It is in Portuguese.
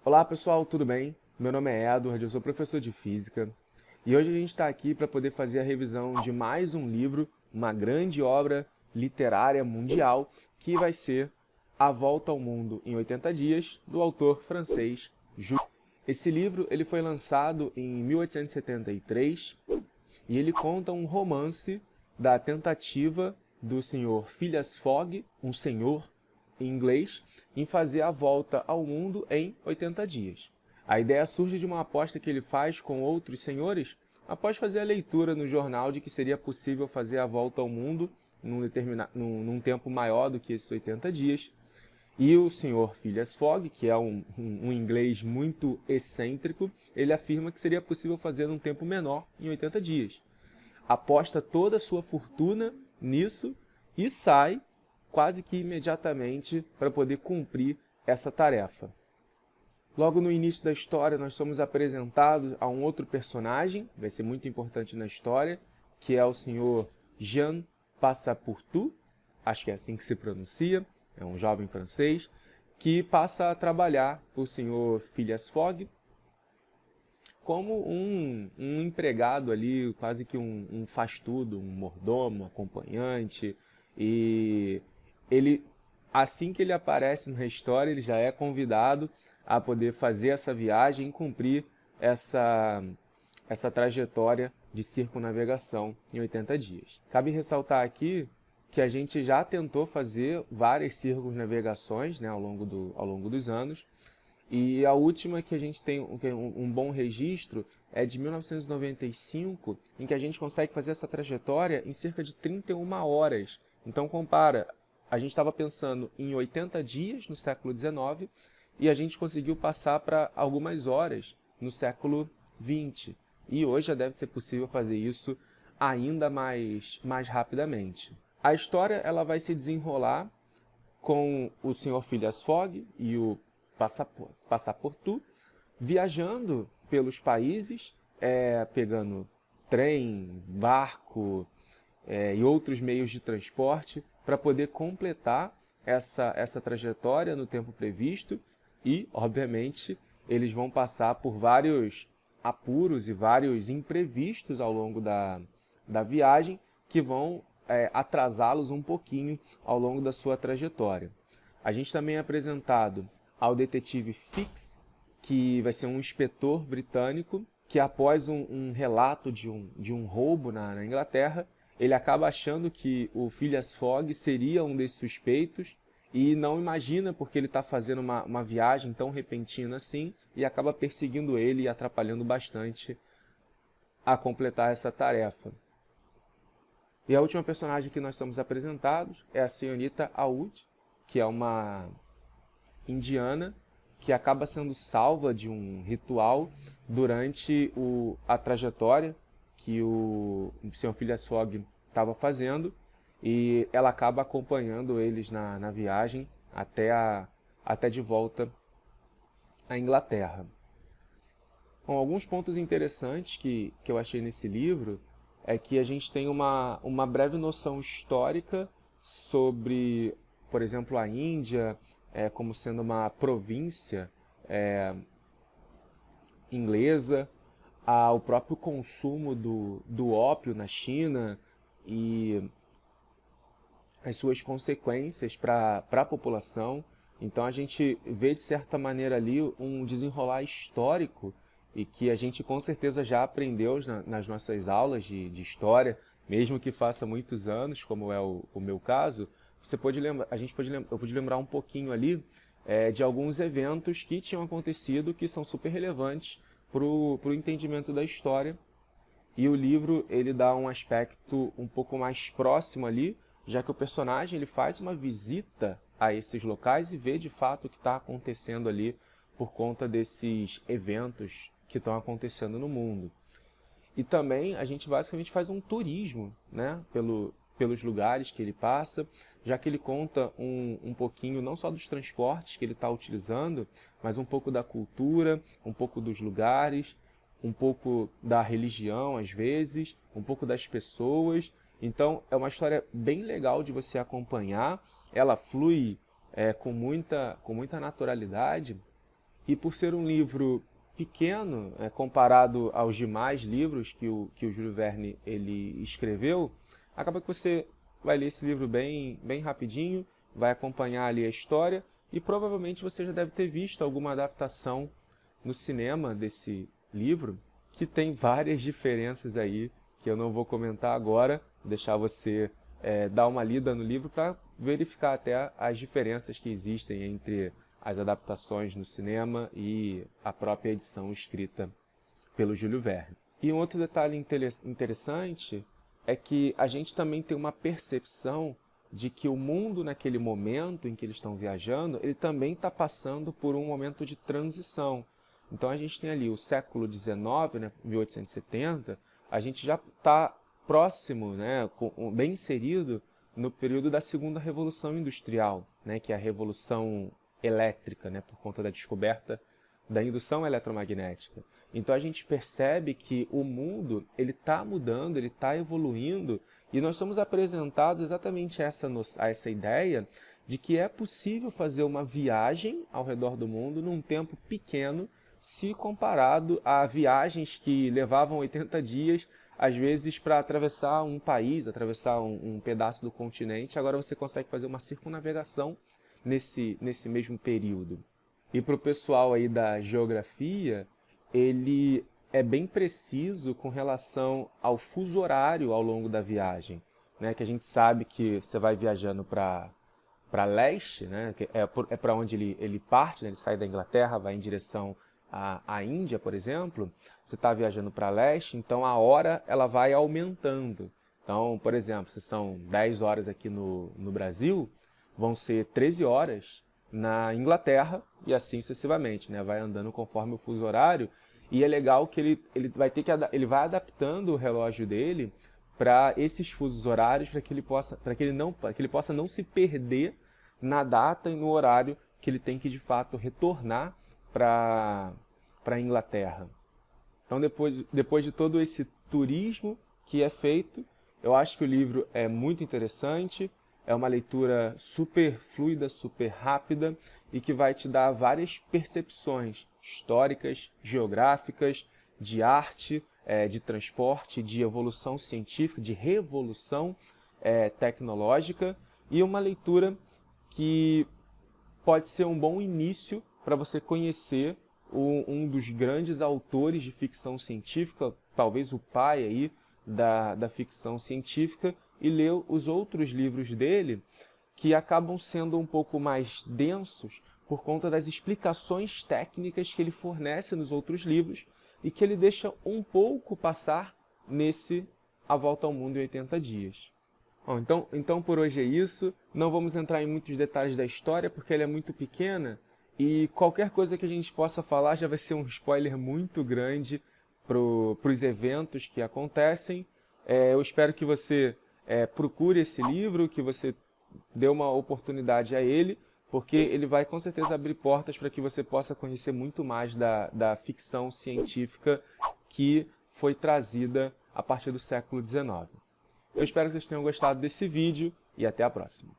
Olá pessoal, tudo bem? Meu nome é Edward, eu sou professor de Física e hoje a gente está aqui para poder fazer a revisão de mais um livro, uma grande obra literária mundial, que vai ser A Volta ao Mundo em 80 Dias, do autor francês Jules. Esse livro ele foi lançado em 1873 e ele conta um romance da tentativa do senhor Phileas Fogg, um senhor em inglês, em fazer a volta ao mundo em 80 dias. A ideia surge de uma aposta que ele faz com outros senhores após fazer a leitura no jornal de que seria possível fazer a volta ao mundo num tempo maior do que esses 80 dias. E o senhor Phileas Fogg, que é um inglês muito excêntrico, ele afirma que seria possível fazer num tempo menor, em 80 dias. Aposta toda a sua fortuna nisso e sai quase que imediatamente para poder cumprir essa tarefa. Logo no início da história, nós somos apresentados a um outro personagem, vai ser muito importante na história, que é o senhor Jean Passepartout, acho que é assim que se pronuncia, é um jovem francês, que passa a trabalhar para o senhor Phileas Fogg como um empregado ali, quase que um faz-tudo, um mordomo, um acompanhante, e ele, assim que ele aparece na história, ele já é convidado a poder fazer essa viagem e cumprir essa trajetória de circunnavegação em 80 dias. Cabe ressaltar aqui que a gente já tentou fazer várias circunnavegações, né, ao longo dos anos, e a última que a gente tem um bom registro é de 1995, em que a gente consegue fazer essa trajetória em cerca de 31 horas. Então compara, a gente estava pensando em 80 dias no século XIX e a gente conseguiu passar para algumas horas no século XX. E hoje já deve ser possível fazer isso ainda mais rapidamente. A história ela vai se desenrolar com o Sr. Phileas Fogg e o Passepartout viajando pelos países, pegando trem, barco e outros meios de transporte para poder completar essa trajetória no tempo previsto e, obviamente, eles vão passar por vários apuros e vários imprevistos ao longo da viagem que vão atrasá-los um pouquinho ao longo da sua trajetória. A gente também é apresentado ao detetive Fix, que vai ser um inspetor britânico, que após um relato de um roubo na Inglaterra, ele acaba achando que o Phileas Fogg seria um desses suspeitos e não imagina porque ele está fazendo uma viagem tão repentina assim e acaba perseguindo ele e atrapalhando bastante a completar essa tarefa. E a última personagem que nós somos apresentados é a senhorita Aoud, que é uma indiana que acaba sendo salva de um ritual durante a trajetória que o Sr. Phileas Fogg estava fazendo e ela acaba acompanhando eles na viagem até de volta à Inglaterra. Bom, alguns pontos interessantes que eu achei nesse livro é que a gente tem uma breve noção histórica sobre, por exemplo, a Índia como sendo uma província inglesa, o próprio consumo do ópio na China e as suas consequências para a população. Então a gente vê de certa maneira ali um desenrolar histórico e que a gente com certeza já aprendeu nas nossas aulas de história, mesmo que faça muitos anos, como é o meu caso. Você pode lembrar, eu pude lembrar um pouquinho ali de alguns eventos que tinham acontecido que são super relevantes para o entendimento da história. E o livro ele dá um aspecto um pouco mais próximo ali, já que o personagem ele faz uma visita a esses locais e vê de fato o que está acontecendo ali por conta desses eventos que estão acontecendo no mundo. E também a gente basicamente faz um turismo, né, pelos lugares que ele passa, já que ele conta um pouquinho não só dos transportes que ele está utilizando, mas um pouco da cultura, um pouco dos lugares, um pouco da religião às vezes, um pouco das pessoas. Então é uma história bem legal de você acompanhar, ela flui com muita naturalidade e por ser um livro pequeno, comparado aos demais livros que o Júlio Verne ele escreveu, acaba que você vai ler esse livro bem rapidinho, vai acompanhar ali a história e provavelmente você já deve ter visto alguma adaptação no cinema desse livro, que tem várias diferenças aí, que eu não vou comentar agora, deixar você dar uma lida no livro para verificar até as diferenças que existem entre as adaptações no cinema e a própria edição escrita pelo Júlio Verne. E um outro detalhe interessante é que a gente também tem uma percepção de que o mundo naquele momento em que eles estão viajando, ele também está passando por um momento de transição. Então a gente tem ali o século XIX, né, 1870, a gente já está próximo, né, bem inserido no período da segunda revolução industrial, né, que é a revolução elétrica, né, por conta da descoberta da indução eletromagnética. Então a gente percebe que o mundo ele está mudando, ele está evoluindo, e nós somos apresentados exatamente a essa ideia de que é possível fazer uma viagem ao redor do mundo num tempo pequeno, se comparado a viagens que levavam 80 dias, às vezes para atravessar um país, atravessar um pedaço do continente. Agora você consegue fazer uma circunnavegação nesse mesmo período. E para o pessoal aí da geografia, ele é bem preciso com relação ao fuso horário ao longo da viagem, né? Que a gente sabe que você vai viajando para leste, né? Que é para onde ele parte, né? Ele sai da Inglaterra, vai em direção à Índia, por exemplo. Você está viajando para leste, então a hora ela vai aumentando. Então, por exemplo, se são 10 horas aqui no Brasil, vão ser 13 horas na Inglaterra e assim sucessivamente, né? Vai andando conforme o fuso horário. E é legal que ele vai adaptando o relógio dele para esses fusos horários, para que ele possa não se perder na data e no horário que ele tem que de fato retornar para a Inglaterra. Então depois de todo esse turismo que é feito, eu acho que o livro é muito interessante, é uma leitura super fluida, super rápida e que vai te dar várias percepções históricas, geográficas, de arte, de transporte, de evolução científica, de revolução tecnológica, e uma leitura que pode ser um bom início para você conhecer um dos grandes autores de ficção científica, talvez o pai aí da ficção científica, e ler os outros livros dele, que acabam sendo um pouco mais densos por conta das explicações técnicas que ele fornece nos outros livros e que ele deixa um pouco passar nesse A Volta ao Mundo em 80 Dias. Bom, então por hoje é isso. Não vamos entrar em muitos detalhes da história porque ela é muito pequena e qualquer coisa que a gente possa falar já vai ser um spoiler muito grande para os eventos que acontecem. Eu espero que você procure esse livro, que você dê uma oportunidade a ele, porque ele vai com certeza abrir portas para que você possa conhecer muito mais da ficção científica que foi trazida a partir do século XIX. Eu espero que vocês tenham gostado desse vídeo e até a próxima.